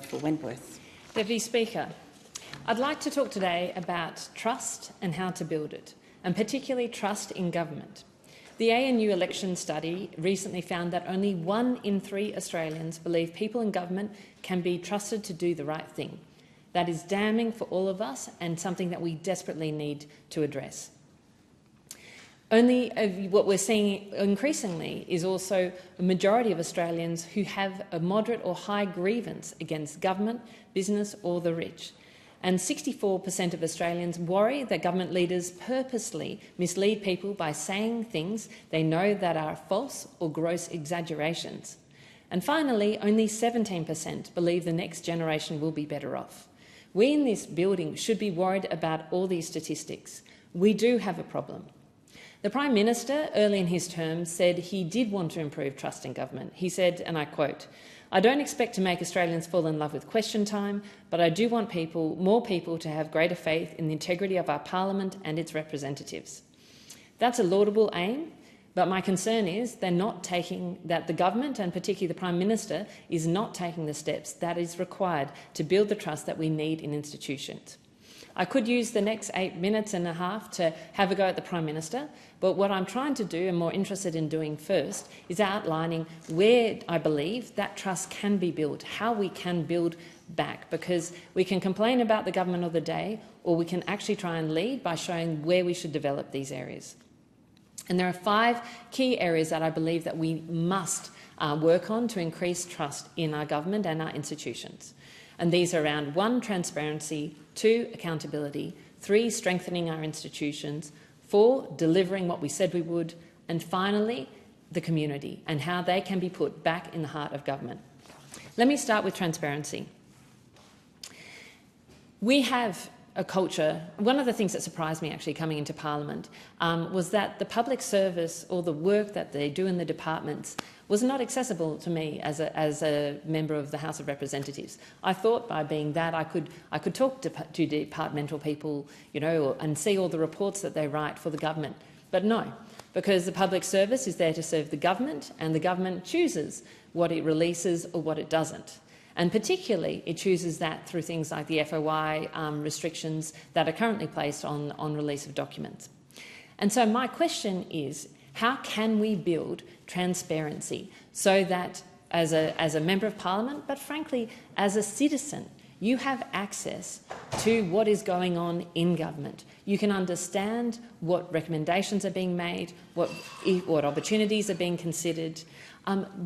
for Wentworth. Deputy Speaker, I'd like to talk today about trust and how to build it, and particularly trust in government. The ANU election study recently found that only 1 in 3 Australians believe people in government can be trusted to do the right thing. That is damning for all of us and something that we desperately need to address. What we're seeing increasingly is also a majority of Australians who have a moderate or high grievance against government, business or the rich. And 64% of Australians worry that government leaders purposely mislead people by saying things they know that are false or gross exaggerations. And finally, only 17% believe the next generation will be better off. We in this building should be worried about all these statistics. We do have a problem. The Prime Minister, early in his term, said he did want to improve trust in government. He said, and I quote, "I don't expect to make Australians fall in love with question time, but I do want more people to have greater faith in the integrity of our parliament and its representatives." That's a laudable aim, but my concern is that the government, and particularly the Prime Minister, is not taking the steps that is required to build the trust that we need in institutions. I could use the next 8 minutes and a half to have a go at the Prime Minister, but what I'm trying to do and more interested in doing first is outlining where I believe that trust can be built, how we can build back, because we can complain about the government of the day, or we can actually try and lead by showing where we should develop these areas. And there are 5 key areas that I believe that we must work on to increase trust in our government and our institutions. And these are around 1, transparency, 2, accountability, 3, strengthening our institutions, 4, delivering what we said we would, and finally, the community and how they can be put back in the heart of government. Let me start with transparency. We have a culture. One of the things that surprised me actually coming into Parliament was that the public service or the work that they do in the departments was not accessible to me as a member of the House of Representatives. I thought by being that I could talk to departmental people, and see all the reports that they write for the government. But no, because the public service is there to serve the government, and the government chooses what it releases or what it doesn't. And particularly, it chooses that through things like the FOI restrictions that are currently placed on release of documents. And so my question is, how can we build transparency so that as a member of Parliament, but frankly, as a citizen, you have access to what is going on in government. You can understand what recommendations are being made, what opportunities are being considered.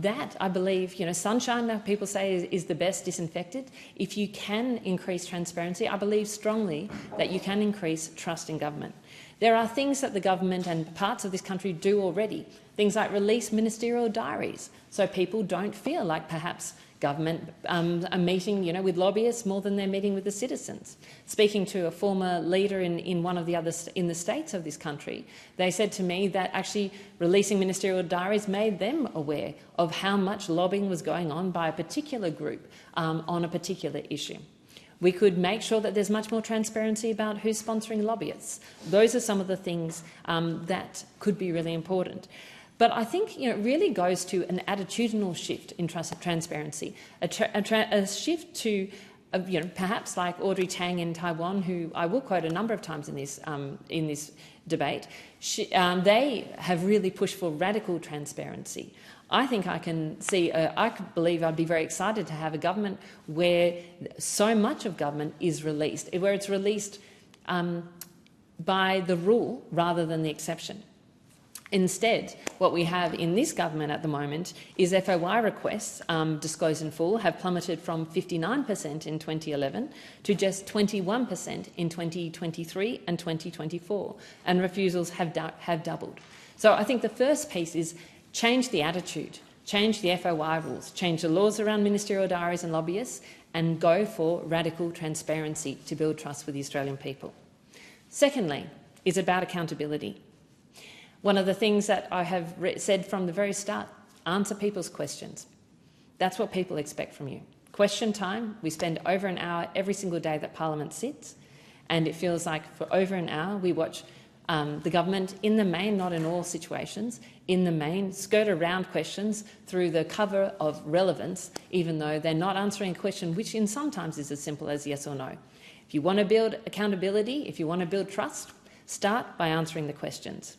That, I believe, sunshine, people say, is the best disinfectant. If you can increase transparency, I believe strongly that you can increase trust in government. There are things that the government and parts of this country do already, things like release ministerial diaries, so people don't feel like perhaps government are meeting with lobbyists more than they're meeting with the citizens. Speaking to a former leader in one of the other in the states of this country, they said to me that actually releasing ministerial diaries made them aware of how much lobbying was going on by a particular group on a particular issue. We could make sure that there's much more transparency about who's sponsoring lobbyists. Those are some of the things that could be really important. But I think it really goes to an attitudinal shift in transparency, a shift to perhaps like Audrey Tang in Taiwan, who I will quote a number of times in this debate. They have really pushed for radical transparency. I think I can see, I believe I'd be very excited to have a government where so much of government is released, where it's released by the rule rather than the exception. Instead, what we have in this government at the moment is FOI requests disclosed in full have plummeted from 59% in 2011 to just 21% in 2023 and 2024, and refusals have doubled. So I think the first piece is change the attitude, change the FOI rules, change the laws around ministerial diaries and lobbyists, and go for radical transparency to build trust with the Australian people. Secondly, is about accountability. One of the things that I have said from the very start, answer people's questions. That's what people expect from you. Question time, we spend over an hour every single day that Parliament sits, and it feels like for over an hour we watch The government, in the main, not in all situations, in the main, skirt around questions through the cover of relevance, even though they're not answering a question which in sometimes is as simple as yes or no. If you want to build accountability, if you want to build trust, start by answering the questions.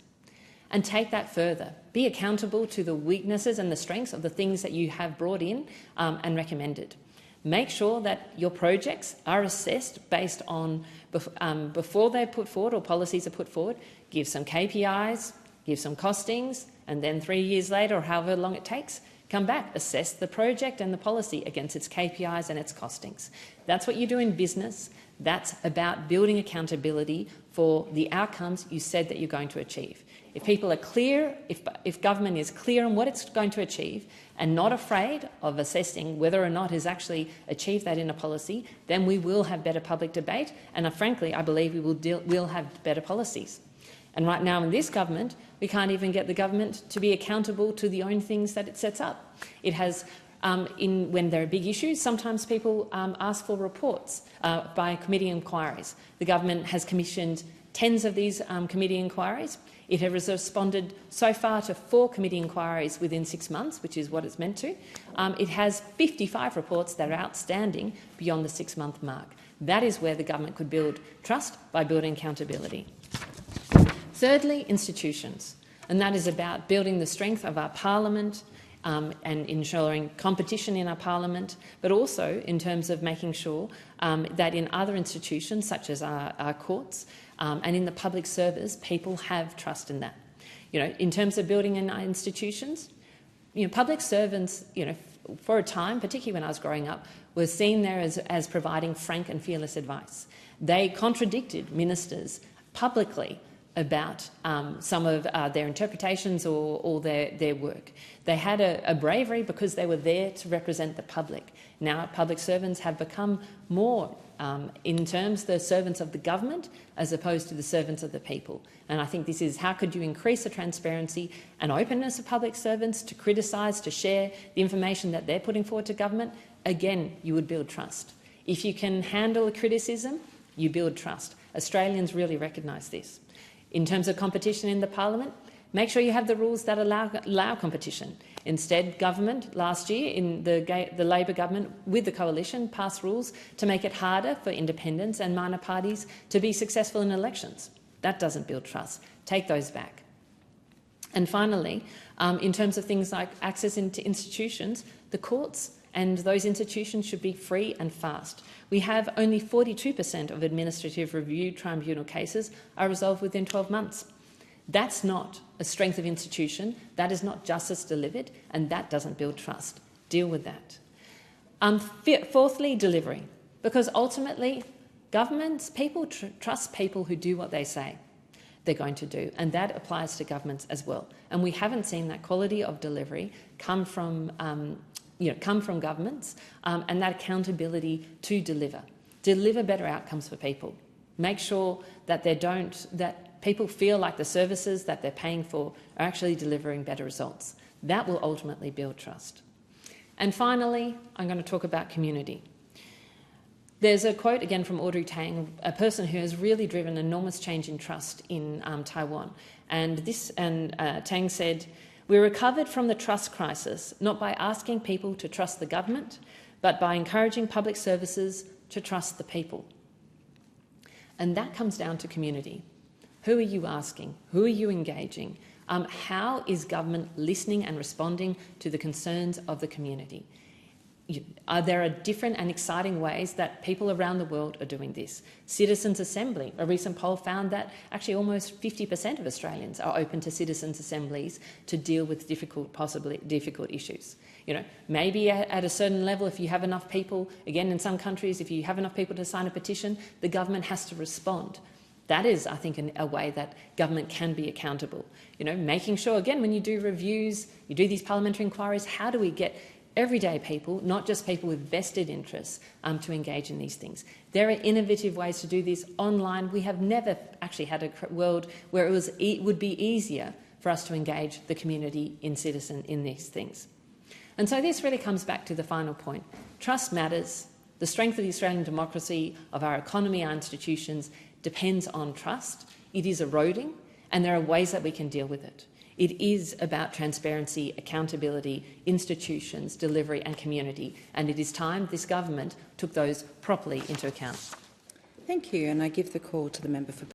And take that further. Be accountable to the weaknesses and the strengths of the things that you have brought in and recommended. Make sure that your projects are assessed based on, before they're put forward or policies are put forward, give some KPIs, give some costings, and then 3 years later, or however long it takes, come back, assess the project and the policy against its KPIs and its costings. That's what you do in business. That's about building accountability for the outcomes you said that you're going to achieve. If people are clear, if government is clear on what it's going to achieve and not afraid of assessing whether or not it's actually achieved that in a policy, then we will have better public debate and, frankly, I believe we'll have better policies. And right now in this government, we can't even get the government to be accountable to the own things that it sets up. It has, when there are big issues, sometimes people ask for reports by committee inquiries. The government has commissioned tens of these committee inquiries. It has responded so far to 4 committee inquiries within 6 months, which is what it's meant to. It has 55 reports that are outstanding beyond the 6-month mark. That is where the government could build trust by building accountability. Thirdly, institutions, and that is about building the strength of our parliament and ensuring competition in our parliament, but also in terms of making sure that in other institutions, such as our courts, and in the public service, people have trust in that. In terms of building in our institutions, public servants, for a time, particularly when I was growing up, were seen there as providing frank and fearless advice. They contradicted ministers publicly about some of their interpretations or their work. They had a bravery because they were there to represent the public. Now public servants have become more, in terms, the servants of the government as opposed to the servants of the people. And I think this is how could you increase the transparency and openness of public servants to criticise, to share the information that they're putting forward to government. Again, you would build trust. If you can handle a criticism, you build trust. Australians really recognise this. In terms of competition in the parliament, make sure you have the rules that allow competition. Instead, government last year, in the Labor government with the coalition, passed rules to make it harder for independents and minor parties to be successful in elections. That doesn't build trust. Take those back. And finally, in terms of things like access into institutions, the courts and those institutions should be free and fast. We have only 42% of administrative review tribunal cases are resolved within 12 months. That's not a strength of institution, that is not justice delivered, and that doesn't build trust. Deal with that. Fourthly, delivery. Because ultimately, governments, people trust people who do what they say they're going to do, and that applies to governments as well. And we haven't seen that quality of delivery come from governments, and that accountability to deliver better outcomes for people. Make sure that people feel like the services that they're paying for are actually delivering better results. That will ultimately build trust. And finally, I'm going to talk about community. There's a quote again from Audrey Tang, a person who has really driven enormous change in trust in Taiwan. And Tang said, "We recovered from the trust crisis not by asking people to trust the government, but by encouraging public services to trust the people." And that comes down to community. Who are you asking? Who are you engaging? How is government listening and responding to the concerns of the community? There are different and exciting ways that people around the world are doing this. Citizens' Assembly. A recent poll found that actually almost 50% of Australians are open to citizens' assemblies to deal with possibly difficult issues. Maybe at a certain level, if you have enough people, again, in some countries, if you have enough people to sign a petition, the government has to respond. That is, I think, a way that government can be accountable. Making sure, again, when you do reviews, you do these parliamentary inquiries, how do we get everyday people, not just people with vested interests, to engage in these things? There are innovative ways to do this online. We have never actually had a world where it would be easier for us to engage the community in these things. And so this really comes back to the final point. Trust matters. The strength of the Australian democracy, of our economy, our institutions, depends on trust. It is eroding. and there are ways that we can deal with it. It is about transparency, accountability, institutions, delivery and community, and it is time this government took those properly into account. Thank you, and I give the call to the member for